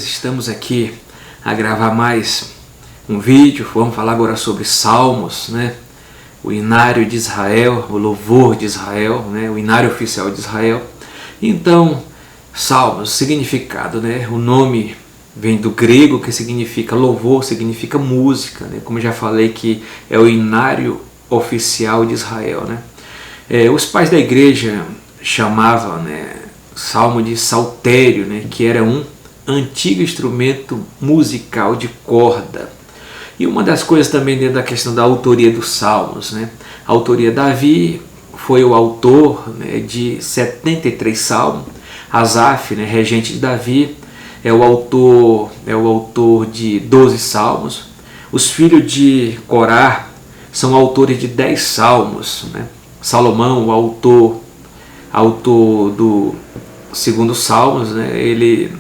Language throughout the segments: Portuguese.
dias estamos aqui a gravar mais um vídeo. Vamos falar agora sobre Salmos, né? O inário de Israel, o louvor de Israel, né? O inário oficial de Israel. Então, Salmos, significado, né? O nome vem do grego, que significa louvor, significa música, né? Como eu já falei, que é o inário oficial de Israel, né? Os pais da igreja chamavam, né, salmo de saltério, né, que era um antigo instrumento musical de corda. E uma das coisas também dentro da questão da autoria dos salmos, né? A autoria, Davi foi o autor, né, de 73 salmos. Asaf, né, regente de Davi, é o autor de 12 salmos. Os filhos de Corá são autores de 10 salmos, né? Salomão, o autor do segundo Salmos, né? Ele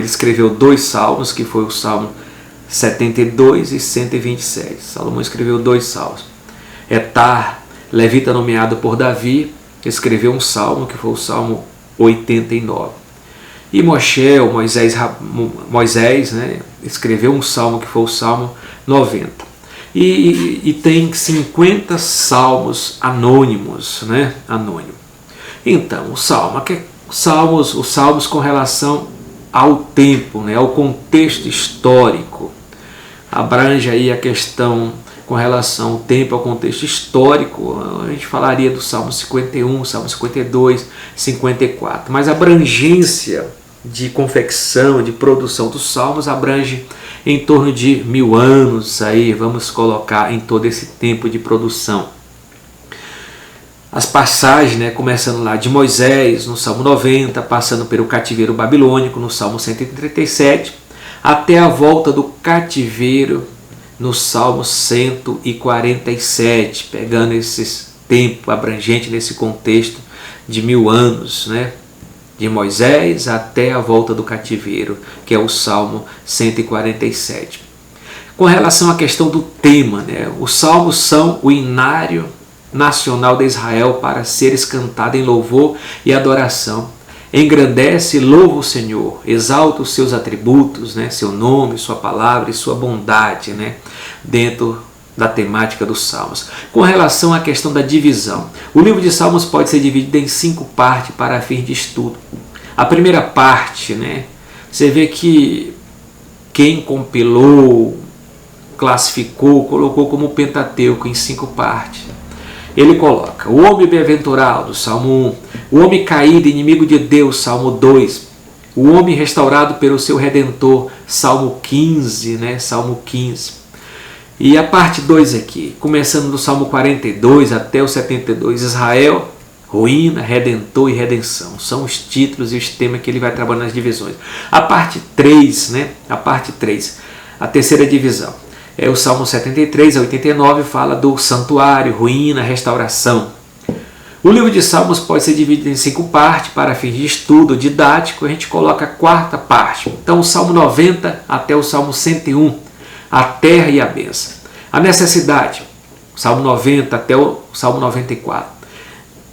escreveu 2 salmos, que foi o Salmo 72 e 127. Salomão escreveu 2 salmos. Etar, levita nomeado por Davi, escreveu um salmo, que foi o Salmo 89. E Moisés, né, escreveu um salmo, que foi o Salmo 90. E tem 50 salmos anônimos, né? Anônimo. Então, os salmos com relação ao tempo, né? Ao contexto histórico, abrange aí a questão com relação ao tempo, ao contexto histórico. A gente falaria do Salmo 51, Salmo 52, 54, mas a abrangência de confecção, de produção dos salmos abrange em torno de 1000 anos, aí vamos colocar em todo esse tempo de produção. As passagens, né, começando lá de Moisés no Salmo 90, passando pelo cativeiro babilônico no Salmo 137, até a volta do cativeiro no Salmo 147, pegando esse tempo abrangente nesse contexto de 1000 anos, né? De Moisés até a volta do cativeiro, que é o Salmo 147. Com relação à questão do tema, né, os salmos são o inário nacional de Israel para seres cantado em louvor e adoração. Engrandece e louva o Senhor, exalta os seus atributos, né, seu nome, sua palavra e sua bondade, né, dentro da temática dos Salmos. Com relação à questão da divisão, o livro de Salmos pode ser dividido em 5 partes para fim de estudo. A primeira parte, né, você vê que quem compilou, classificou, colocou como Pentateuco em 5 partes. Ele coloca o homem bem-aventurado, Salmo 1, o homem caído, inimigo de Deus, Salmo 2, o homem restaurado pelo seu Redentor, Salmo 15, né, Salmo 15. E a parte 2 aqui, começando do Salmo 42 até o 72, Israel, ruína, redentor e redenção. São os títulos e os temas que ele vai trabalhando nas divisões. A parte 3, né? A terceira divisão. O Salmo 73 a 89 fala do santuário, ruína, restauração. O livro de Salmos pode ser dividido em 5 partes para fins de estudo didático. A gente coloca a 4ª parte. Então, o Salmo 90 até o Salmo 101. A terra e a bênção. A necessidade, Salmo 90 até o Salmo 94.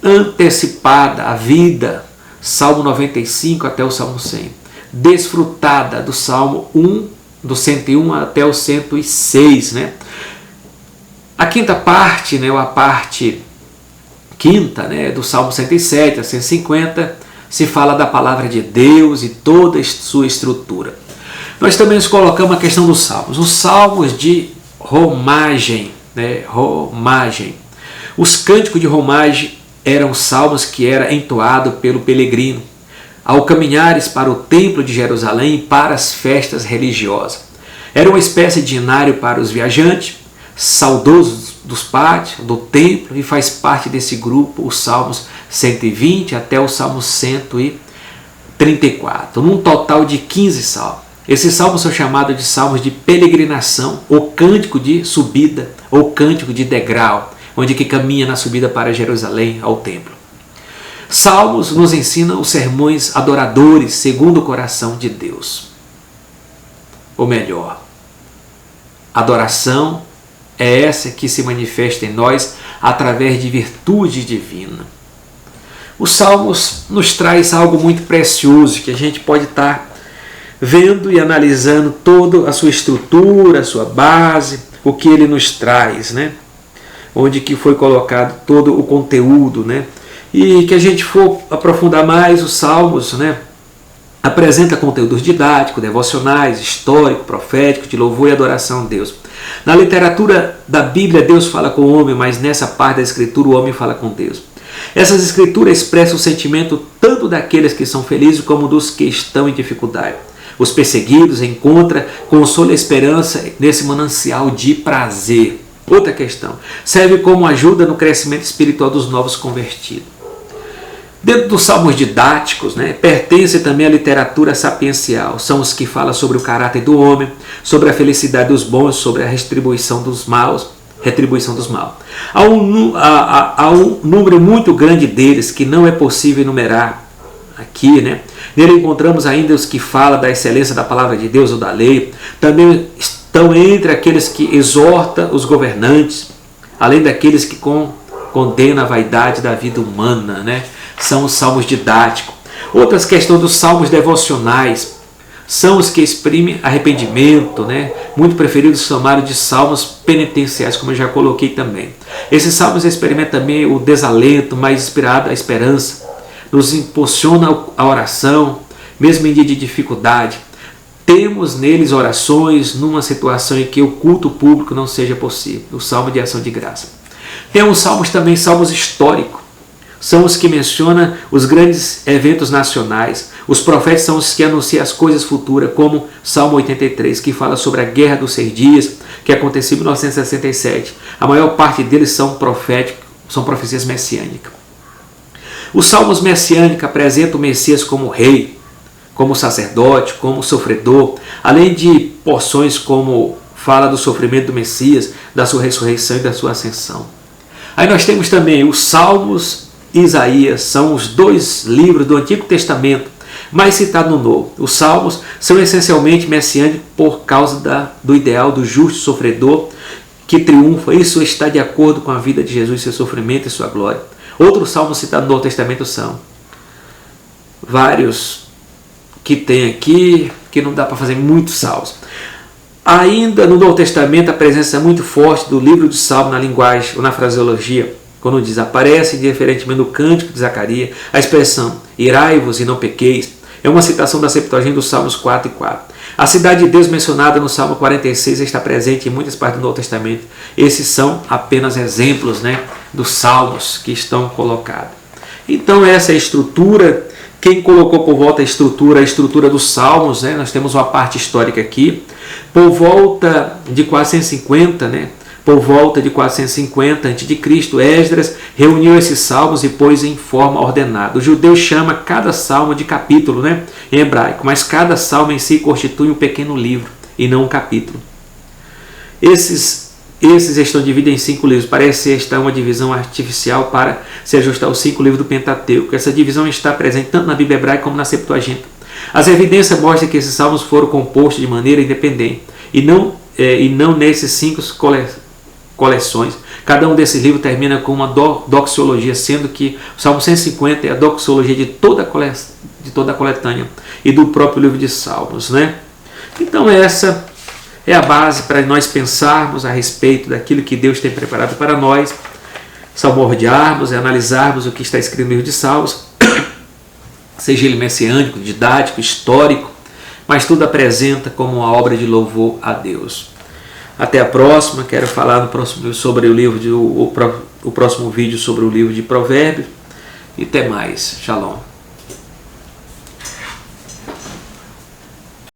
Antecipada, a vida, Salmo 95 até o Salmo 100. Desfrutada, do Salmo 1, do 101 até o 106. Né? A 5ª parte, né, a parte 5ª, né, do Salmo 107 a 150, se fala da palavra de Deus e toda a sua estrutura. Nós também nos colocamos a questão dos salmos. Os salmos de romagem, né? Romagem. Os cânticos de romagem eram salmos que era entoado pelo peregrino ao caminhares para o templo de Jerusalém e para as festas religiosas. Era uma espécie de inário para os viajantes, saudosos dos pátios, do templo, e faz parte desse grupo os salmos 120 até o salmo 134, num total de 15 salmos. Esses salmos são chamados de salmos de peregrinação, ou cântico de subida, ou cântico de degrau, onde que caminha na subida para Jerusalém, ao templo. Salmos nos ensinam os sermões adoradores segundo o coração de Deus. Ou melhor, adoração é essa que se manifesta em nós através de virtude divina. Os Salmos nos traz algo muito precioso que a gente pode estar vendo e analisando toda a sua estrutura, a sua base, o que ele nos traz, né? Onde que foi colocado todo o conteúdo, né? E que a gente for aprofundar mais os Salmos, né? Apresenta conteúdos didáticos, devocionais, histórico, profético, de louvor e adoração a Deus. Na literatura da Bíblia, Deus fala com o homem, mas nessa parte da Escritura, o homem fala com Deus. Essas Escrituras expressam o sentimento tanto daqueles que são felizes como dos que estão em dificuldade. Os perseguidos encontram consolo e esperança nesse manancial de prazer. Outra questão, serve como ajuda no crescimento espiritual dos novos convertidos. Dentro dos salmos didáticos, né, pertence também à literatura sapiencial. São os que falam sobre o caráter do homem, sobre a felicidade dos bons, sobre a retribuição dos maus. Há um número muito grande deles que não é possível enumerar aqui, né? Nele encontramos ainda os que falam da excelência da palavra de Deus ou da lei. Também estão entre aqueles que exortam os governantes, além daqueles que condenam a vaidade da vida humana, né? São os salmos didáticos. Outras questões dos salmos devocionais são os que exprimem arrependimento, né? Muito preferidos chamados de salmos penitenciais, como eu já coloquei também. Esses salmos experimentam também o desalento, mais inspirado a esperança, nos impulsiona a oração, mesmo em dia de dificuldade. Temos neles orações numa situação em que o culto público não seja possível, o salmo de ação de graça. Temos salmos também, salmos históricos. São os que mencionam os grandes eventos nacionais. Os profetas são os que anunciam as coisas futuras, como Salmo 83, que fala sobre a Guerra dos 6 Dias, que aconteceu em 1967. A maior parte deles são proféticos, são profecias messiânicas. Os salmos messiânicos apresentam o Messias como rei, como sacerdote, como sofredor, além de porções como fala do sofrimento do Messias, da sua ressurreição e da sua ascensão. Aí nós temos também os Salmos e Isaías, são os 2 livros do Antigo Testamento mais citados no Novo. Os Salmos são essencialmente messiânicos por causa do ideal do justo sofredor que triunfa. Isso está de acordo com a vida de Jesus, seu sofrimento e sua glória. Outros salmos citados no Novo Testamento são vários que tem aqui, que não dá para fazer muitos salmos. Ainda no Novo Testamento, a presença é muito forte do livro de Salmo na linguagem ou na fraseologia, quando diz, aparece diferentemente no cântico de Zacarias, a expressão irai-vos e não pequeis, é uma citação da Septuaginta dos Salmos 4 e 4. A cidade de Deus mencionada no Salmo 46 está presente em muitas partes do Novo Testamento. Esses são apenas exemplos, né, dos salmos que estão colocados. Então essa é a estrutura. Quem colocou por volta a estrutura dos salmos, né, nós temos uma parte histórica aqui. Por volta de 450, né, por volta de 450 a.C., Esdras reuniu esses salmos e pôs em forma ordenada. O judeu chama cada salmo de capítulo, né, em hebraico, mas cada salmo em si constitui um pequeno livro e não um capítulo. Esses estão divididos em 5 livros. Parece esta uma divisão artificial para se ajustar aos 5 livros do Pentateuco. Essa divisão está presente tanto na Bíblia hebraica como na Septuaginta. As evidências mostram que esses salmos foram compostos de maneira independente e não nesses 5 coleções. Cada um desses livros termina com uma doxologia, sendo que o Salmo 150 é a doxologia de toda a coletânea e do próprio livro de Salmos, né? Então essa é a base para nós pensarmos a respeito daquilo que Deus tem preparado para nós, salmodiarmos e analisarmos o que está escrito no livro de Salmos, seja ele messiânico, didático, histórico, mas tudo apresenta como uma obra de louvor a Deus. Até a próxima. Quero falar no próximo sobre o próximo vídeo sobre o livro de Provérbios. E até mais. Shalom.